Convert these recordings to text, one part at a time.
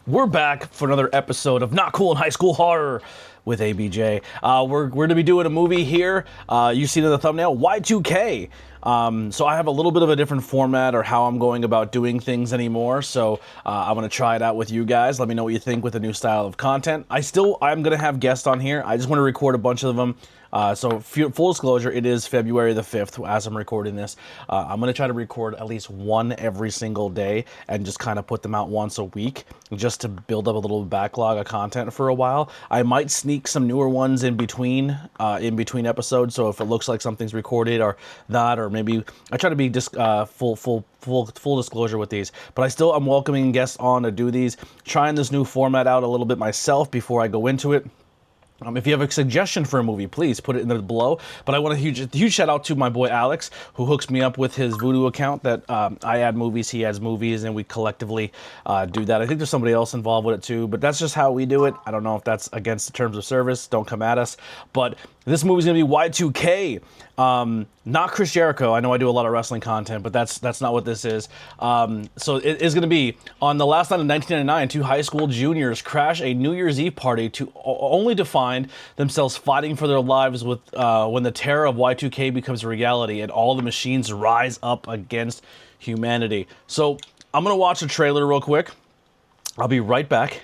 We're back for another episode of Not Cool in High School Horror with ABJ. We're going to be doing a movie here. You see it in the thumbnail, Y2K. So I have a little bit of a different format or how I'm going about doing things anymore. So I'm going to try it out with you guys. Let me know what you think with the new style of content. I'm going to have guests on here. I just want to record a bunch of them. So full disclosure, it is February the 5th as I'm recording this. I'm going to try to record at least one every single day and just kind of put them out once a week just to build up a little backlog of content for a while. I might sneak some newer ones in between episodes, so if it looks like something's recorded or not, or maybe I try to be just full disclosure with these. But I'm welcoming guests on to do these, trying this new format out a little bit myself before I go into it. If you have a suggestion for a movie, please put it in the below. But I want a huge shout out to my boy Alex, who hooks me up with his Voodoo account that I add movies, he adds movies, and we collectively do that. I think there's somebody else involved with it too, but that's just how we do it. I don't know if that's against the terms of service. Don't come at us. But this movie's going to be Y2K. Not Chris Jericho. I know I do a lot of wrestling content, but that's not what this is. So it is going to be on the last night of 1999, two high school juniors crash a New Year's Eve party only to find themselves fighting for their lives with when the terror of Y2K becomes a reality and all the machines rise up against humanity. So I'm going to watch the trailer real quick. I'll be right back.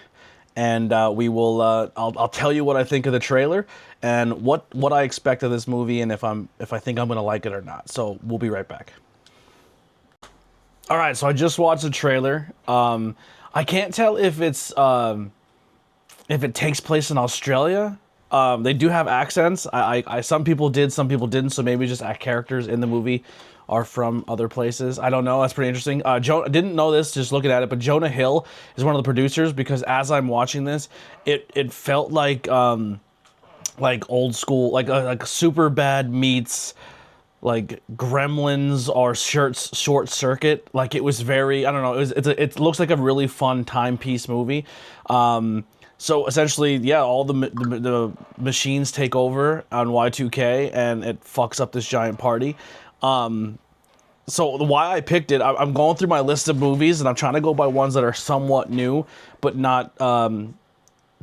And we will. I'll tell you what I think of the trailer and what I expect of this movie, and if I think I'm gonna like it or not. So we'll be right back. All right, so I just watched the trailer. I can't tell if it takes place in Australia. They do have accents. Some people did, some people didn't. So maybe just characters in the movie are from other places. I don't know. That's pretty interesting. I didn't know this just looking at it, but Jonah Hill is one of the producers because as I'm watching this, it felt like old school, like Super Bad meets like Gremlins or Short Circuit. Like it was very, I don't know. It looks like a really fun timepiece movie. So essentially, yeah, all the machines take over on Y2K and it fucks up this giant party. So why I picked it, I'm going through my list of movies and I'm trying to go by ones that are somewhat new, but not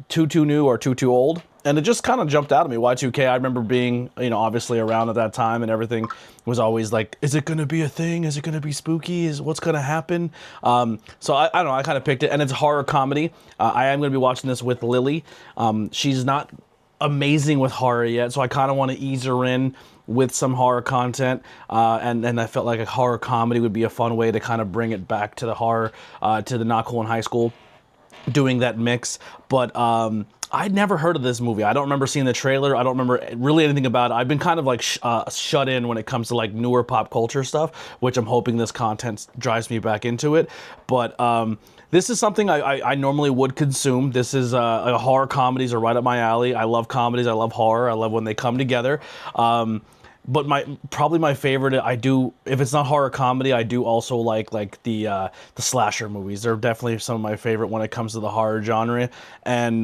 too new or too old. And it just kind of jumped out at me. Y2K, I remember being, obviously around at that time and everything was always like, is it going to be a thing? Is it going to be spooky? What's going to happen? So I don't know, I kind of picked it. And it's a horror comedy. I am going to be watching this with Lily. She's not amazing with horror yet, so I kind of want to ease her in with some horror content, and I felt like a horror comedy would be a fun way to kind of bring it back to the horror, to the Not Cool in High School, doing that mix. But I'd never heard of this movie. I don't remember seeing the trailer. I don't remember really anything about it. I've been kind of like shut in when it comes to like newer pop culture stuff, which I'm hoping this content drives me back into it. But this is something I normally would consume. This is horror comedies are right up my alley. I love comedies. I love horror. I love when they come together. But probably my favorite, if it's not horror comedy, I do also like the slasher movies. They're definitely some of my favorite when it comes to the horror genre. And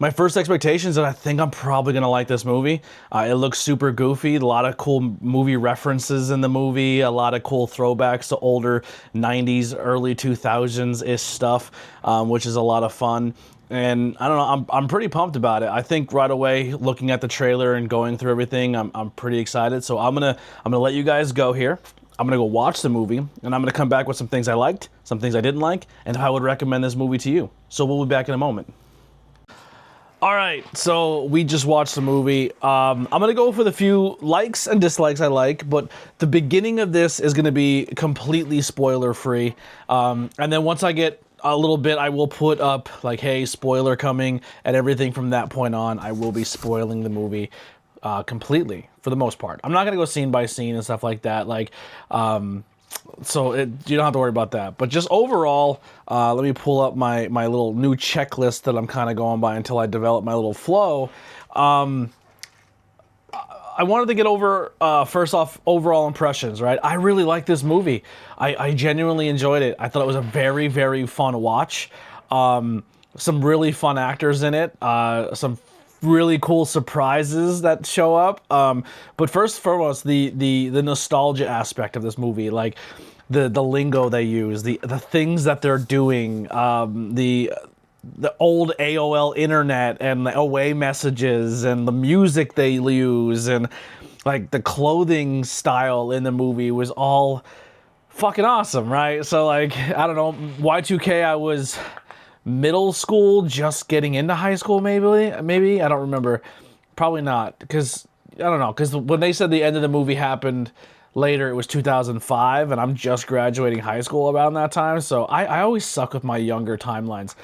my first expectations that I think I'm probably gonna like this movie. It looks super goofy, a lot of cool movie references in the movie, a lot of cool throwbacks to older 90s, early 2000s-ish stuff, which is a lot of fun. And I don't know, I'm pretty pumped about it. I think right away, looking at the trailer and going through everything, I'm pretty excited. So I'm gonna let you guys go here. I'm gonna go watch the movie, and I'm gonna come back with some things I liked, some things I didn't like, and how I would recommend this movie to you. So we'll be back in a moment. All right, so we just watched the movie. I'm gonna go for the few likes and dislikes I like, but the beginning of this is gonna be completely spoiler free. And then once I get a little bit, I will put up like, hey, spoiler coming, and everything from that point on, I will be spoiling the movie completely for the most part. I'm not gonna go scene by scene and stuff like that. So you don't have to worry about that. But just overall, let me pull up my little new checklist that I'm kind of going by until I develop my little flow. I wanted to get over, first off, overall impressions, right? I really like this movie. I genuinely enjoyed it. I thought it was a very, very fun watch. Some really fun actors in it. Some really cool surprises that show up. But first and foremost, the nostalgia aspect of this movie. Like, the lingo they use, the things that they're doing, the old AOL internet and the away messages and the music they use and like the clothing style in the movie was all fucking awesome, right? So like, I don't know, Y2K, I was middle school, just getting into high school, maybe I don't remember, probably not, because I don't know, because when they said the end of the movie happened later, it was 2005, and I'm just graduating high school around that time, so I always suck with my younger timelines.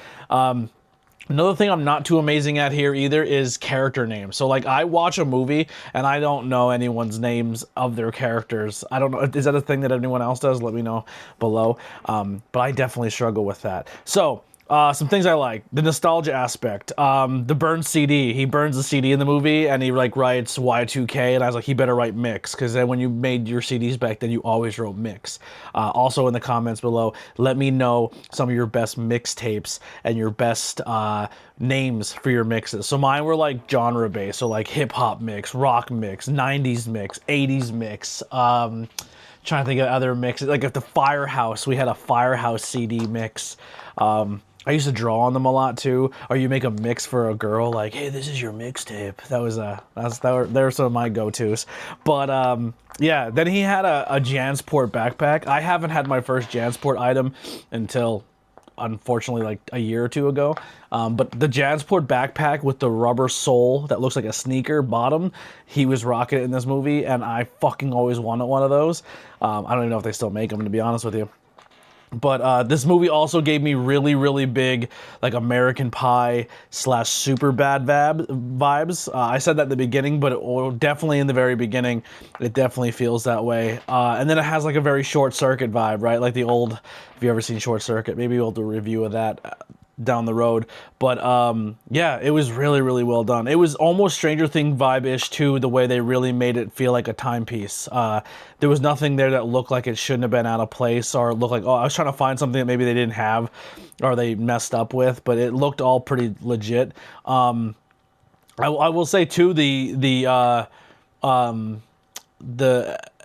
Another thing I'm not too amazing at here either is character names. So like I watch a movie and I don't know anyone's names of their characters. I don't know, is that a thing that anyone else does? Let me know below. But I definitely struggle with that. So some things I like. The nostalgia aspect. The burned CD. He burns the CD in the movie and he like writes Y2K, and I was like, he better write mix, because then when you made your CDs back then, you always wrote mix. Also in the comments below, let me know some of your best mixtapes and your best names for your mixes. So mine were like genre based, so like hip hop mix, rock mix, 90s mix, 80s mix. Trying to think of other mixes. Like at the Firehouse, we had a Firehouse CD mix. I used to draw on them a lot too. Or you make a mix for a girl, like, hey, this is your mixtape. They were some of my go-tos. But yeah, then he had a Jansport backpack. I haven't had my first Jansport item until, unfortunately, like a year or two ago. But the Jansport backpack with the rubber sole that looks like a sneaker bottom, he was rocking it in this movie, and I fucking always wanted one of those. I don't even know if they still make them, to be honest with you. But this movie also gave me really, really big, like, American Pie / Superbad vibes. I said that at the beginning, but definitely in the very beginning, it definitely feels that way. And then it has, like, a very Short Circuit vibe, right? Like the old, if you ever seen Short Circuit, maybe we'll do a review of that down the road. But yeah, it was really, really well done. It was almost Stranger Things vibe-ish too, the way they really made it feel like a timepiece. There was nothing there that looked like it shouldn't have been out of place, or looked like, oh, I was trying to find something that maybe they didn't have or they messed up with, but it looked all pretty legit. I will say too, the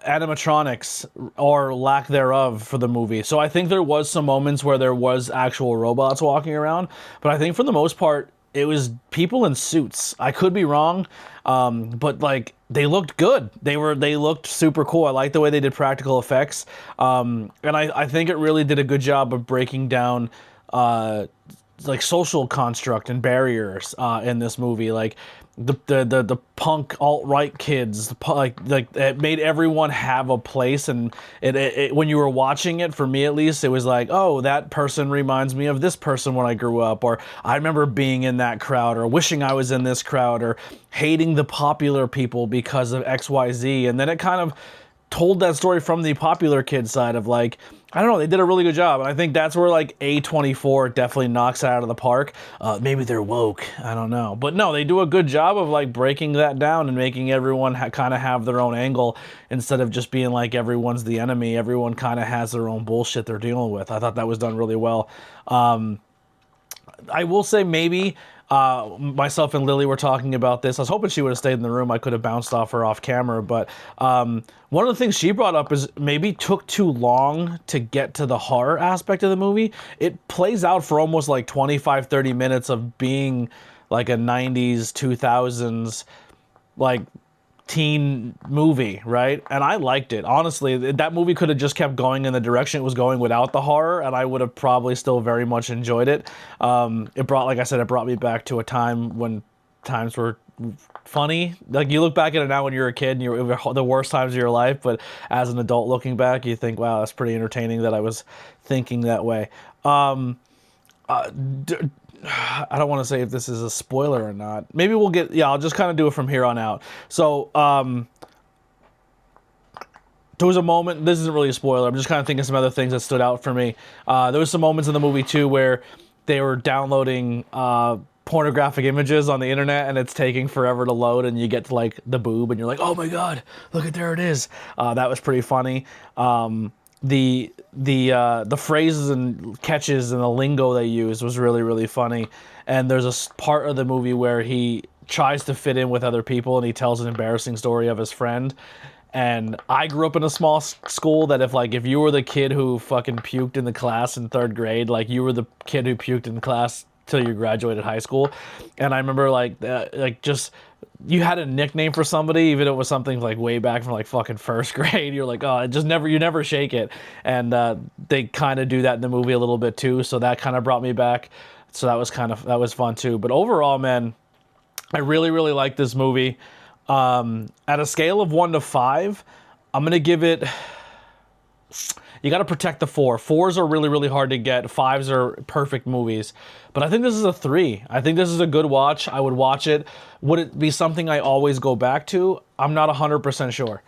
animatronics or lack thereof for the movie. So I think there was some moments where there was actual robots walking around, but I think for the most part it was people in suits. I could be wrong, but like they looked good. They looked super cool. I like the way they did practical effects, and I think it really did a good job of breaking down like social construct and barriers in this movie. Like the punk alt-right kids, like it made everyone have a place, and it when you were watching it, for me at least, it was like, oh, that person reminds me of this person when I grew up, or I remember being in that crowd, or wishing I was in this crowd, or hating the popular people because of XYZ. And then it kind of told that story from the popular kid side of, like, I don't know, they did a really good job. And I think that's where like A24 definitely knocks it out of the park. Maybe they're woke, I don't know. But no, they do a good job of like breaking that down and making everyone kind of have their own angle, instead of just being like everyone's the enemy. Everyone kind of has their own bullshit they're dealing with. I thought that was done really well. I will say maybe myself and Lily were talking about this. I was hoping she would have stayed in the room. I could have bounced off her off camera, but one of the things she brought up is maybe took too long to get to the horror aspect of the movie. It plays out for almost like 25-30 minutes of being like a 90s, 2000s, like teen movie, right? And I liked it. Honestly, that movie could have just kept going in the direction it was going without the horror, and I would have probably still very much enjoyed it. It brought, like I said, it brought me back to a time when times were funny. Like, you look back at it now when you're a kid and you're the worst times of your life, but as an adult looking back, you think, wow, that's pretty entertaining that I was thinking that way. I don't want to say if this is a spoiler or not. Maybe we'll get, yeah, I'll just kind of do it from here on out. So, there was a moment, this isn't really a spoiler, I'm just kind of thinking some other things that stood out for me. There was some moments in the movie too where they were downloading pornographic images on the internet, and it's taking forever to load, and you get to like the boob and you're like, oh my god, look at, there it is. That was pretty funny. The phrases and catches and the lingo they used was really, really funny. And there's a part of the movie where he tries to fit in with other people and he tells an embarrassing story of his friend, And I grew up in a small school that if you were the kid who fucking puked in the class in 3rd grade, like you were the kid who puked in the class till you graduated high school. And I remember just you had a nickname for somebody, even if it was something like way back from like fucking 1st grade. You're like, oh, you never shake it. And they kind of do that in the movie a little bit too. So that kind of brought me back. So that was fun too. But overall, man, I really, really like this movie. At a scale of 1 to 5, I'm gonna give it. You got to protect the 4. 4s are really, really hard to get. 5s are perfect movies. But I think this is a 3. I think this is a good watch. I would watch it. Would it be something I always go back to? I'm not 100% sure.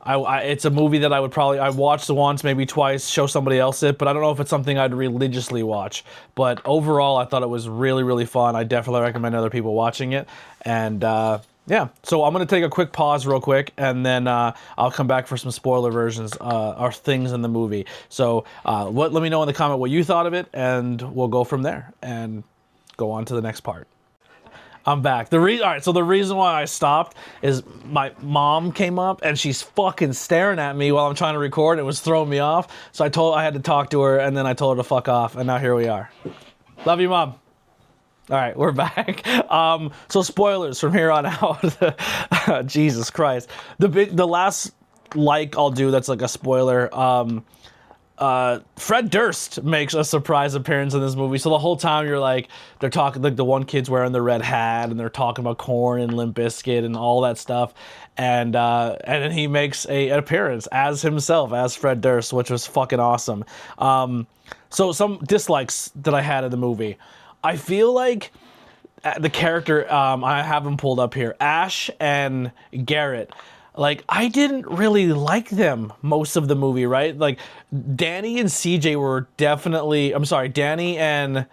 It's a movie that I watched once, maybe twice, show somebody else it, but I don't know if it's something I'd religiously watch. But overall, I thought it was really, really fun. I definitely recommend other people watching it. And yeah, so I'm going to take a quick pause real quick, and then I'll come back for some spoiler versions or things in the movie. So let me know in the comment what you thought of it, and we'll go from there and go on to the next part. I'm back. All right, so the reason why I stopped is my mom came up and she's fucking staring at me while I'm trying to record. It was throwing me off. So I had to talk to her, and then I told her to fuck off, and now here we are. Love you, Mom. All right, we're back. So spoilers from here on out. Jesus Christ. The last I'll do that's like a spoiler. Fred Durst makes a surprise appearance in this movie. So the whole time they're talking, like the one kid's wearing the red hat and they're talking about Korn and Limp Bizkit and all that stuff. And then he makes an appearance as himself, as Fred Durst, which was fucking awesome. So some dislikes that I had in the movie. I feel like the character, I have them pulled up here, Ash and Garrett. Like, I didn't really like them most of the movie, right? Like, Danny and CJ were definitely... Danny and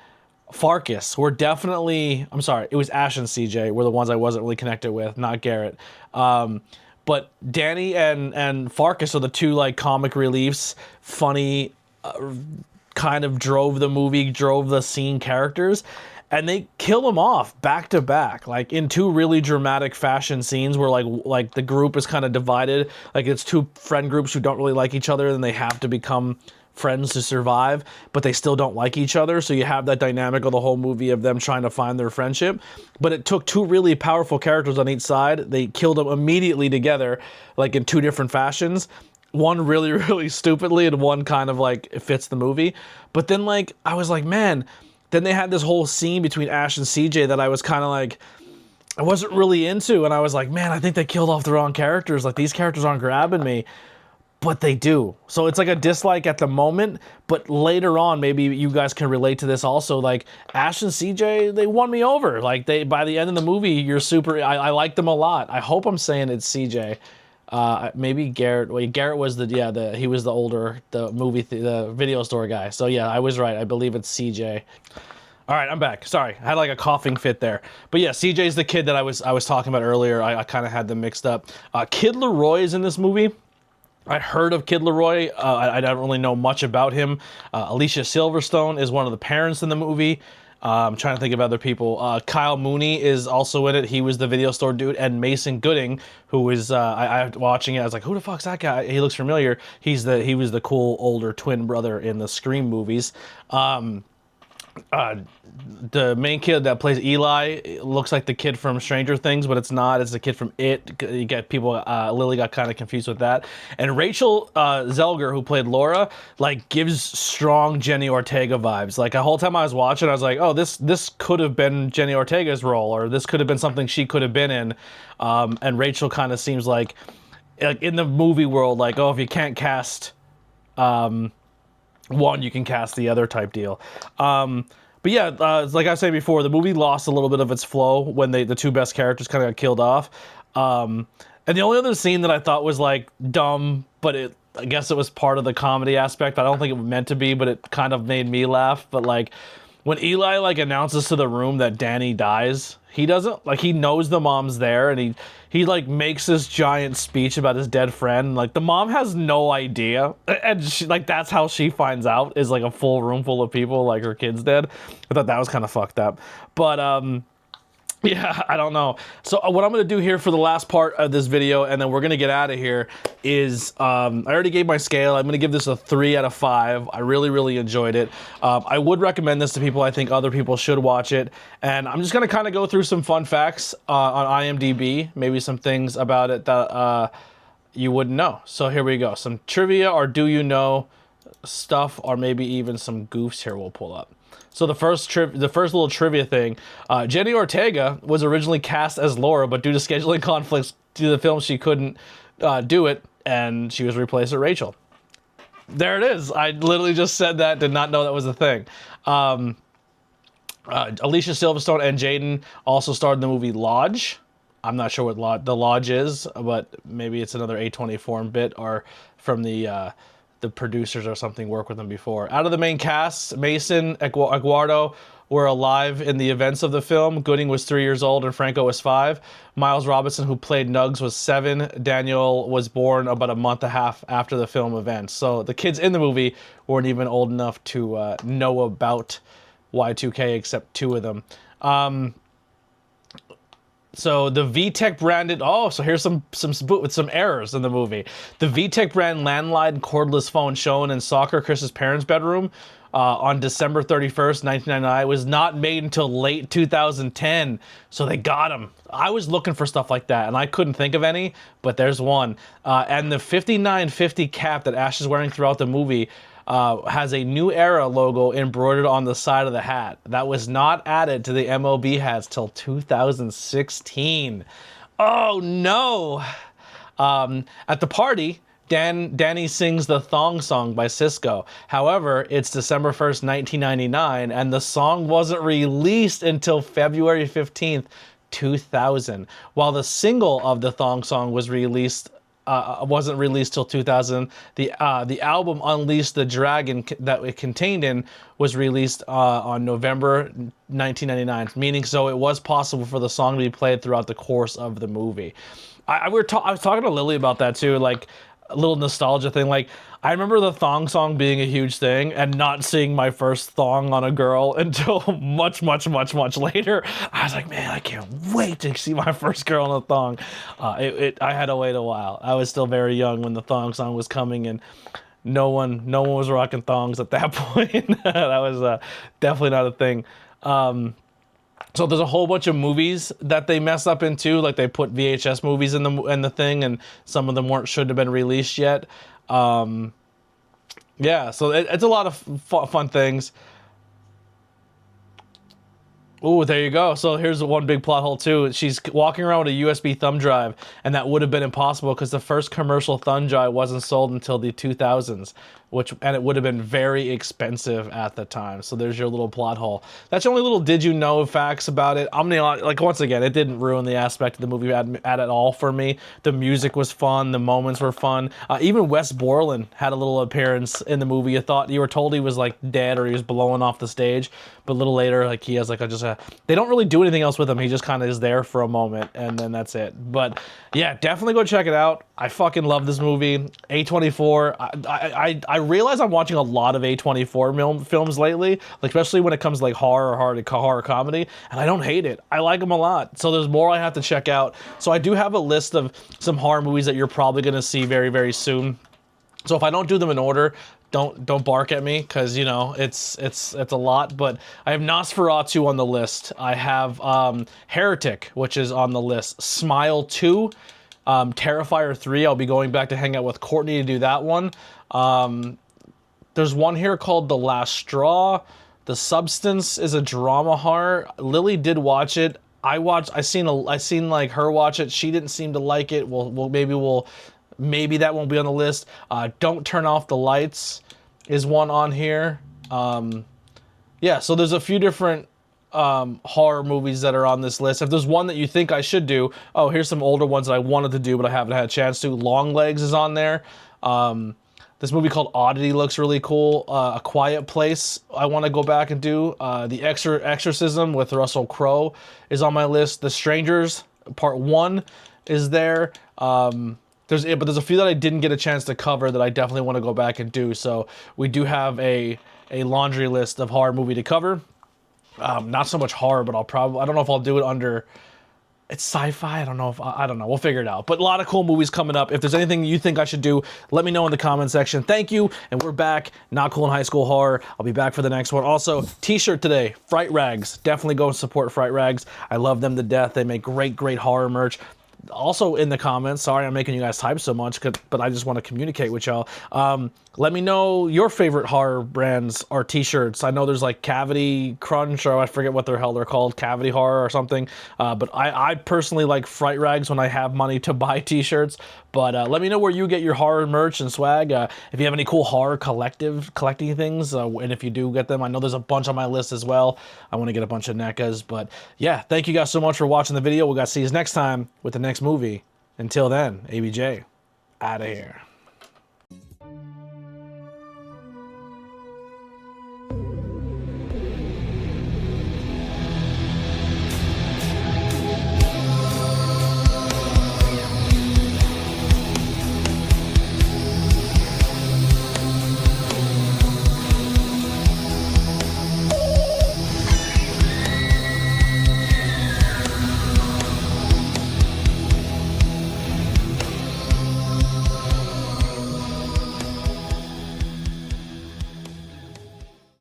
Farkas were definitely... it was Ash and CJ were the ones I wasn't really connected with, not Garrett. But Danny and Farkas are the two, like, comic reliefs, funny, kind of drove the scene characters. And they kill them off back to back, like in 2 really dramatic fashion scenes where like the group is kind of divided. Like it's 2 friend groups who don't really like each other, and they have to become friends to survive, but they still don't like each other. So you have that dynamic of the whole movie of them trying to find their friendship. But it took 2 really powerful characters on each side. They killed them immediately together, like in 2 different fashions. One really, really stupidly, and one kind of like it fits the movie. But then I was like, man. Then they had this whole scene between Ash and CJ that I was kind of like, I wasn't really into. And I was like, man, I think they killed off the wrong characters. Like, these characters aren't grabbing me. But they do. So it's like a dislike at the moment. But later on, maybe you guys can relate to this also. Like, Ash and CJ, they won me over. Like, by the end of the movie, you're super... I like them a lot. I hope I'm saying it's CJ. Maybe Garrett. Wait, Garrett was he was the older, the video store guy. So yeah, I was right. I believe it's CJ. All right, I'm back. Sorry, I had like a coughing fit there. But yeah, CJ's the kid that I was talking about earlier. I kind of had them mixed up. Kid Leroy is in this movie. I heard of Kid Leroy. I don't really know much about him. Alicia Silverstone is one of the parents in the movie. I'm trying to think of other people. Kyle Mooney is also in it. He was the video store dude. And Mason Gooding, who was, I watching it, I was like, who the fuck's that guy? He looks familiar. He was the cool older twin brother in the Scream movies. The main kid that plays Eli looks like the kid from Stranger Things, but it's not. It's the kid from It. You get people. Lily got kind of confused with that. And Rachel Zelger, who played Laura, like gives strong Jenny Ortega vibes. Like the whole time I was watching, I was like, oh, this could have been Jenny Ortega's role, or this could have been something she could have been in. And Rachel kind of seems like in the movie world, like, oh, if you can't cast one, you can cast the other type deal. But yeah, like I was saying before, the movie lost a little bit of its flow when the 2 best characters kind of got killed off. And the only other scene that I thought was like dumb, but I guess it was part of the comedy aspect. I don't think it was meant to be, but it kind of made me laugh. But like when Eli like announces to the room that Danny dies, he doesn't like, he knows the mom's there, and he like makes this giant speech about his dead friend. Like the mom has no idea, and she, like that's how she finds out, is like a full room full of people, like her kid's dead. I thought that was kind of fucked up. But Yeah, I don't know. So what I'm going to do here for the last part of this video, and then we're going to get out of here, is I already gave my scale. I'm going to give this a 3 out of 5. I really, really enjoyed it. I would recommend this to people. I think other people should watch it. And I'm just going to kind of go through some fun facts on IMDb, maybe some things about it that you wouldn't know. So here we go. Some trivia or do you know stuff, or maybe even some goofs here we'll pull up. So the first little trivia thing, Jenny Ortega was originally cast as Laura, but due to scheduling conflicts to the film, she couldn't do it, and she was replaced with Rachel. There it is. I literally just said that, did not know that was a thing. Alicia Silverstone and Jaden also starred in the movie Lodge. I'm not sure what the Lodge is, but maybe it's another A24 bit, or from the producers or something work with them before. Out of the main cast, Mason, Aguardo were alive in the events of the film. Gooding was 3 years old and Franco was 5. Miles Robinson, who played Nugs, was 7. Daniel was born about a month and a half after the film events. So the kids in the movie weren't even old enough to know about Y2K, except 2 of them. So the VTech branded, so here's some with some errors in the movie. The VTech brand landline cordless phone shown in Soccer Chris's parents' bedroom on December 31st, 1999 was not made until late 2010. So they got him. I was looking for stuff like that and I couldn't think of any, but there's one. And the 5950 cap that Ash is wearing throughout the movie has a New Era logo embroidered on the side of the hat. That was not added to the MLB hats till 2016. Oh no! At the party, Danny sings the Thong Song by Cisco. However, it's December 1st, 1999, and the song wasn't released until February 15th, 2000. While the single of the Thong Song was released wasn't released till 2000. The album Unleash the Dragon that it contained in was released on November 1999, meaning so it was possible for the song to be played throughout the course of the movie. I was talking to Lily about that too, like a little nostalgia thing. Like, I remember the thong song being a huge thing and not seeing my first thong on a girl until much, much, much, much later. I was like, man, I can't wait to see my first girl in a thong. I had to wait a while. I was still very young when the thong song was coming, and no one was rocking thongs at that point. That was definitely not a thing. So there's a whole bunch of movies that they mess up into, like they put VHS movies in the thing, and some of them shouldn't have been released yet. Yeah, so it's a lot of fun things. Ooh, there you go. So here's one big plot hole too. She's walking around with a USB thumb drive, and that would have been impossible because the first commercial thumb drive wasn't sold until the 2000s, and it would have been very expensive at the time. So there's your little plot hole. That's the only little did you know facts about it. I'm gonna, like, once again, it didn't ruin the aspect of the movie at all for me. The music was fun. The moments were fun. Even Wes Borland had a little appearance in the movie. You were told he was like dead or he was blowing off the stage, but a little later, like, he has like they don't really do anything else with him. He just kind of is there for a moment, and then that's it. But yeah, definitely go check it out. I fucking love this movie. A24. I realize I'm watching a lot of A24 films lately, like, especially when it comes to like horror comedy, and I don't hate it. I like them a lot. So there's more I have to check out. So I do have a list of some horror movies that you're probably gonna see very, very soon. So if I don't do them in order, don't bark at me, because, you know, it's a lot. But I have Nosferatu on the list. I have Heretic, which is on the list. Smile 2, Terrifier 3. I'll be going back to hang out with Courtney to do that one. There's one here called The Last Straw. The Substance is a drama horror. Lily did watch it. I seen like her watch it. She didn't seem to like it. Maybe that won't be on the list. Don't Turn Off the Lights is one on here. Yeah, so there's a few different horror movies that are on this list. If there's one that you think I should do, here's some older ones that I wanted to do but I haven't had a chance to. Longlegs is on there. This movie called Oddity looks really cool. A Quiet Place I want to go back and do. The Exorcism with Russell Crowe is on my list. The Strangers Part 1 is there. There's a few that I didn't get a chance to cover that I definitely want to go back and do. So we do have a laundry list of horror movie to cover. Not so much horror, but I don't know if I'll do it under. It's sci-fi. I don't know if I don't know. We'll figure it out. But a lot of cool movies coming up. If there's anything you think I should do, let me know in the comment section. Thank you, and we're back. Not Cool in High School Horror. I'll be back for the next one. Also, t-shirt today. Fright Rags. Definitely go and support Fright Rags. I love them to death. They make great horror merch. Also in the comments, sorry I'm making you guys type so much, but I just want to communicate with y'all. Let me know your favorite horror brands or t-shirts. I know there's like Cavity Crunch, or I forget what the hell they're called, Cavity Horror or something. But I personally like Fright Rags when I have money to buy t-shirts. But let me know where you get your horror merch and swag. If you have any cool horror collecting things, and if you do get them, I know there's a bunch on my list as well. I want to get a bunch of NECAs. But yeah, thank you guys so much for watching the video. We'll see you next time with the next movie. Until then, ABJ, out of here.